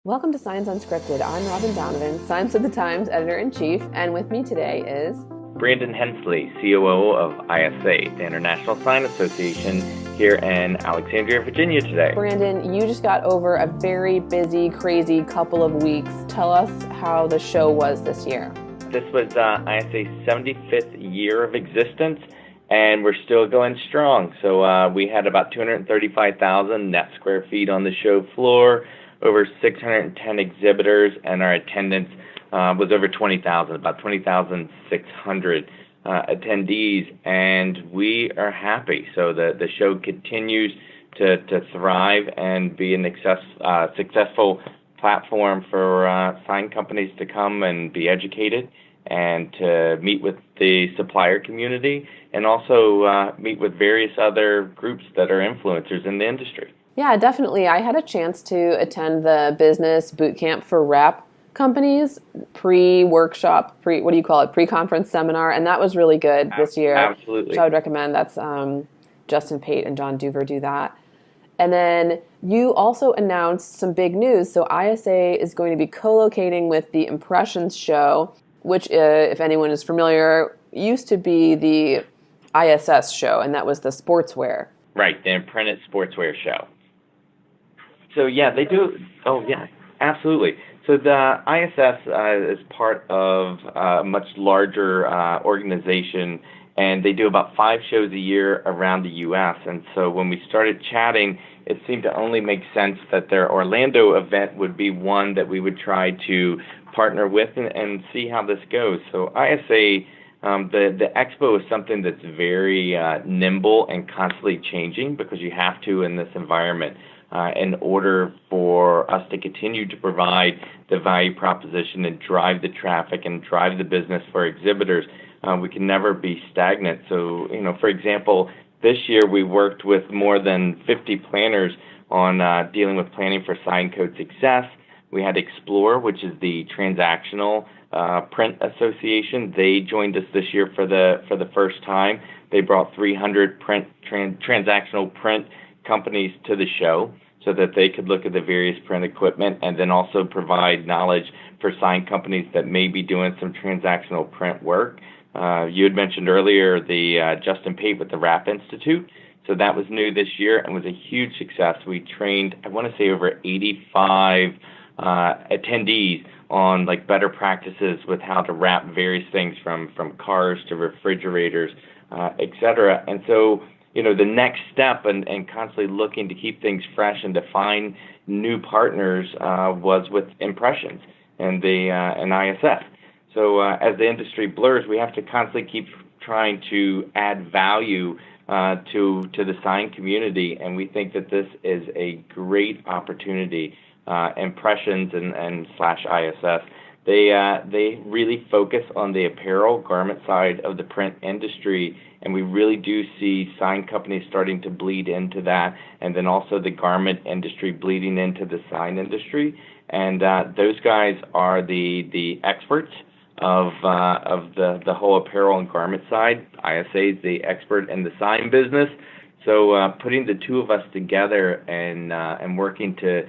Welcome to Signs Unscripted. I'm Robin Donovan, Signs of the Times Editor-in-Chief, and with me today is... Brandon Hensley, COO of ISA, the International Sign Association, here in Alexandria, Virginia today. Brandon, you just got over a very busy, crazy couple of weeks. Tell us how the show was this year. This was ISA's 75th year of existence, and we're still going strong. So we had about 235,000 net square feet on the show floor, over 610 exhibitors, and our attendance was over 20,000, about 20,600 attendees, and we are happy. So the show continues to thrive and be an successful platform for sign companies to come and be educated and to meet with the supplier community and also meet with various other groups that are influencers in the industry. Yeah, definitely. I had a chance to attend the business boot camp for rep companies, pre-workshop, pre-conference seminar, and that was really good this year. Absolutely. So I would recommend. That's Justin Pate and John Duver do that. And then you also announced some big news. So ISA is going to be co-locating with the Impressions show, which, if anyone is familiar, used to be the ISS show, and that was the sportswear. Right, the imprinted sportswear show. So yeah, they do. Oh yeah, absolutely. So the ISS is part of a much larger organization, and they do about 5 shows a year around the U.S. And so when we started chatting, it seemed to only make sense that their Orlando event would be one that we would try to partner with and see how this goes. So ISA, the expo is something that's very nimble and constantly changing because you have to in this environment. In order for us to continue to provide the value proposition and drive the traffic and drive the business for exhibitors, we can never be stagnant. So, for example, this year we worked with more than 50 planners on dealing with planning for sign code success. We had Explore, which is the transactional print association. They joined us this year for the first time. They brought 300 transactional print companies to the show so that they could look at the various print equipment and then also provide knowledge for sign companies that may be doing some transactional print work. You had mentioned earlier the Justin Pate with the RAP Institute. So that was new this year and was a huge success. We trained, I want to say, over 85 attendees on better practices with how to wrap various things from cars to refrigerators, et cetera. And so the next step and constantly looking to keep things fresh and to find new partners was with Impressions and ISS. So as the industry blurs, we have to constantly keep trying to add value to the sign community, and we think that this is a great opportunity. Impressions and /ISS. They really focus on the apparel garment side of the print industry, and we really do see sign companies starting to bleed into that, and then also the garment industry bleeding into the sign industry. And those guys are the experts of the whole apparel and garment side. ISA is the expert in the sign business. So putting the two of us together and working to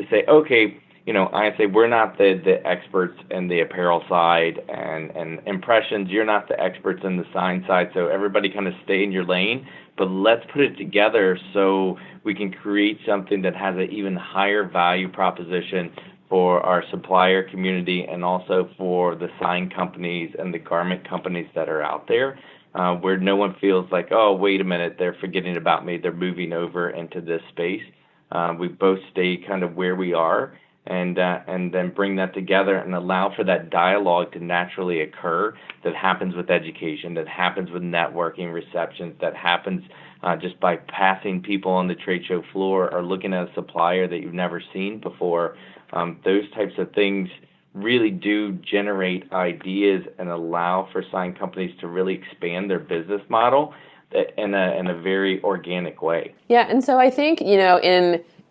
say, okay, ISA, we're not the experts in the apparel side, and Impressions, you're not the experts in the sign side, so everybody kind of stay in your lane, but let's put it together so we can create something that has an even higher value proposition for our supplier community and also for the sign companies and the garment companies that are out there, where no one feels like, oh, wait a minute, they're forgetting about me, they're moving over into this space. We both stay kind of where we are, and then bring that together and allow for that dialogue to naturally occur that happens with education, that happens with networking receptions, that happens just by passing people on the trade show floor or looking at a supplier that you've never seen before. Those types of things really do generate ideas and allow for sign companies to really expand their business model in a very organic way. Yeah, and so I think,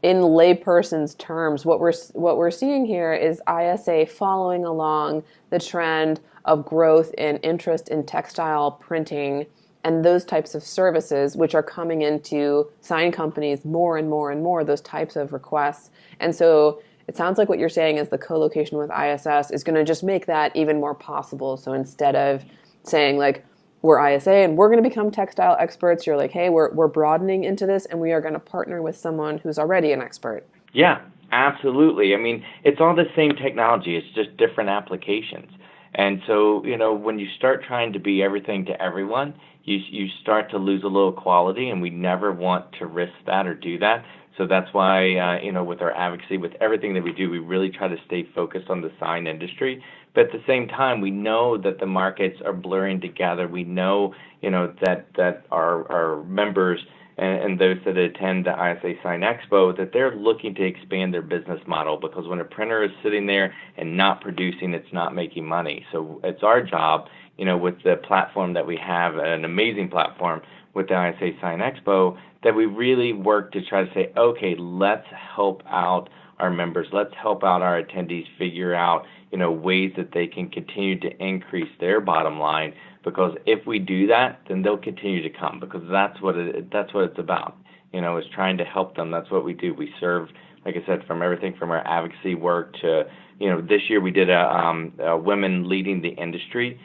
in layperson's terms, what we're seeing here is ISA following along the trend of growth and interest in textile printing and those types of services, which are coming into sign companies more and more and more, those types of requests. And so it sounds like what you're saying is the co-location with ISS is going to just make that even more possible. So instead of saying like, we're ISA and we're going to become textile experts, you're like, hey, we're broadening into this and we are going to partner with someone who's already an expert. Yeah, absolutely. I mean, it's all the same technology. It's just different applications. And so, when you start trying to be everything to everyone, you start to lose a little quality, and we never want to risk that or do that. So that's why, with our advocacy, with everything that we do, we really try to stay focused on the sign industry. But at the same time, we know that the markets are blurring together. We know, that our members and those that attend the ISA Sign Expo, that they're looking to expand their business model, because when a printer is sitting there and not producing, it's not making money. So it's our job, with the platform that we have, an amazing platform with the ISA Sign Expo, that we really work to try to say, okay, let's help out our members, let's help out our attendees figure out, ways that they can continue to increase their bottom line. Because if we do that, then they'll continue to come, because that's what it's about. Is trying to help them. That's what we do. We serve, like I said, from everything from our advocacy work to, this year we did a women leading the industry.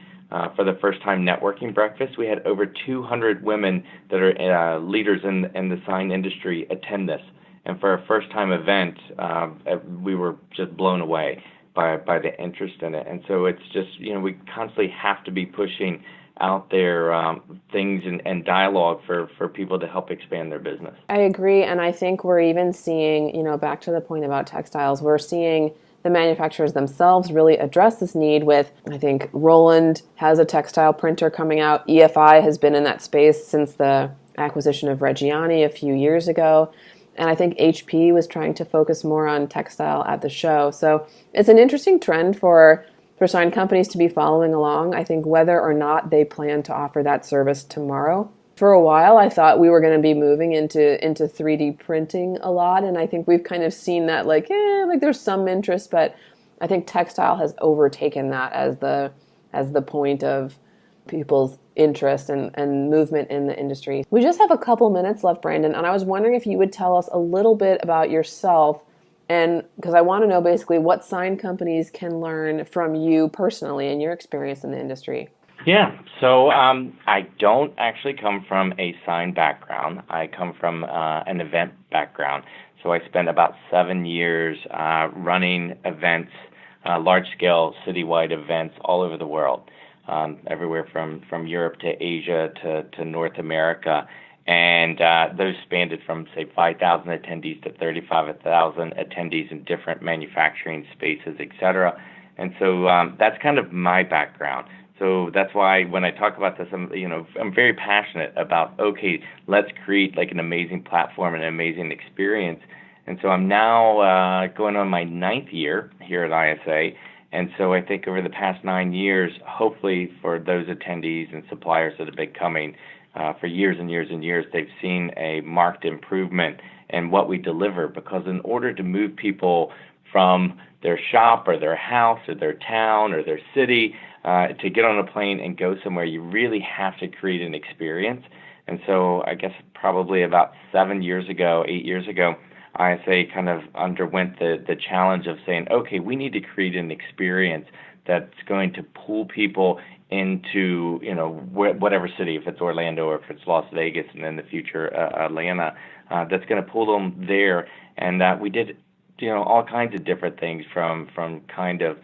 For the first time networking breakfast, we had over 200 women that are leaders in the sign industry attend this. And for our first time event, we were just blown away by the interest in it. And so it's just, we constantly have to be pushing out there things and dialogue for people to help expand their business. I agree. And I think we're even seeing, back to the point about textiles, we're seeing the manufacturers themselves really address this need with, I think Roland has a textile printer coming out. EFI has been in that space since the acquisition of Reggiani a few years ago. And I think HP was trying to focus more on textile at the show. So it's an interesting trend for sign companies to be following along. I think whether or not they plan to offer that service tomorrow. For a while, I thought we were going to be moving into 3D printing a lot. And I think we've kind of seen that like there's some interest, but I think textile has overtaken that as the point of people's interest and movement in the industry. We just have a couple minutes left, Brandon, and I was wondering if you would tell us a little bit about yourself, and because I want to know basically what sign companies can learn from you personally and your experience in the industry. Yeah, so I don't actually come from a sign background. I come from an event background. So I spent about 7 years running events, large-scale citywide events all over the world. Everywhere from Europe to Asia to North America. And those spanned from, say, 5,000 attendees to 35,000 attendees in different manufacturing spaces, et cetera. And so that's kind of my background. So that's why when I talk about this, I'm very passionate about, okay, let's create like an amazing platform and an amazing experience. And so I'm now going on my 9th year here at ISA. And so I think over the past 9 years, hopefully for those attendees and suppliers that have been coming for years and years and years, they've seen a marked improvement in what we deliver. Because in order to move people from their shop or their house or their town or their city to get on a plane and go somewhere, you really have to create an experience. And so I guess probably about 8 years ago, ISA kind of underwent the challenge of saying, okay, we need to create an experience that's going to pull people into, whatever city, if it's Orlando or if it's Las Vegas, and in the future Atlanta, that's going to pull them there. And we did, all kinds of different things from kind of,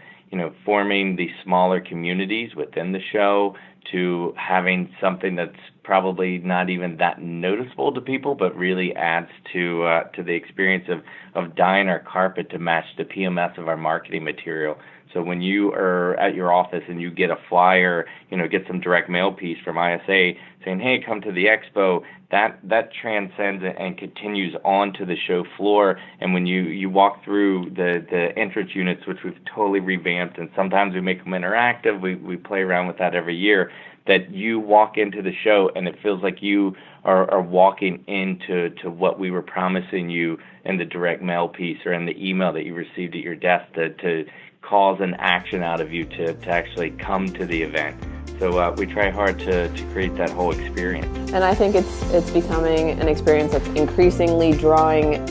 forming these smaller communities within the show to having something that's probably not even that noticeable to people, but really adds to the experience of dyeing our carpet to match the PMS of our marketing material. So when you are at your office and you get a flyer, get some direct mail piece from ISA saying, hey, come to the expo, that transcends and continues on to the show floor. And when you walk through the entrance units, which we've totally revamped, and sometimes we make them interactive, we play around with that every year, that you walk into the show and it feels like you are walking into what we were promising you in the direct mail piece or in the email that you received at your desk to cause an action out of you to actually come to the event. So we try hard to create that whole experience. And I think it's becoming an experience that's increasingly drawing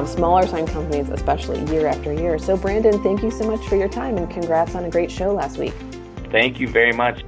smaller sign companies, especially year after year. So Brandon, thank you so much for your time and congrats on a great show last week. Thank you very much.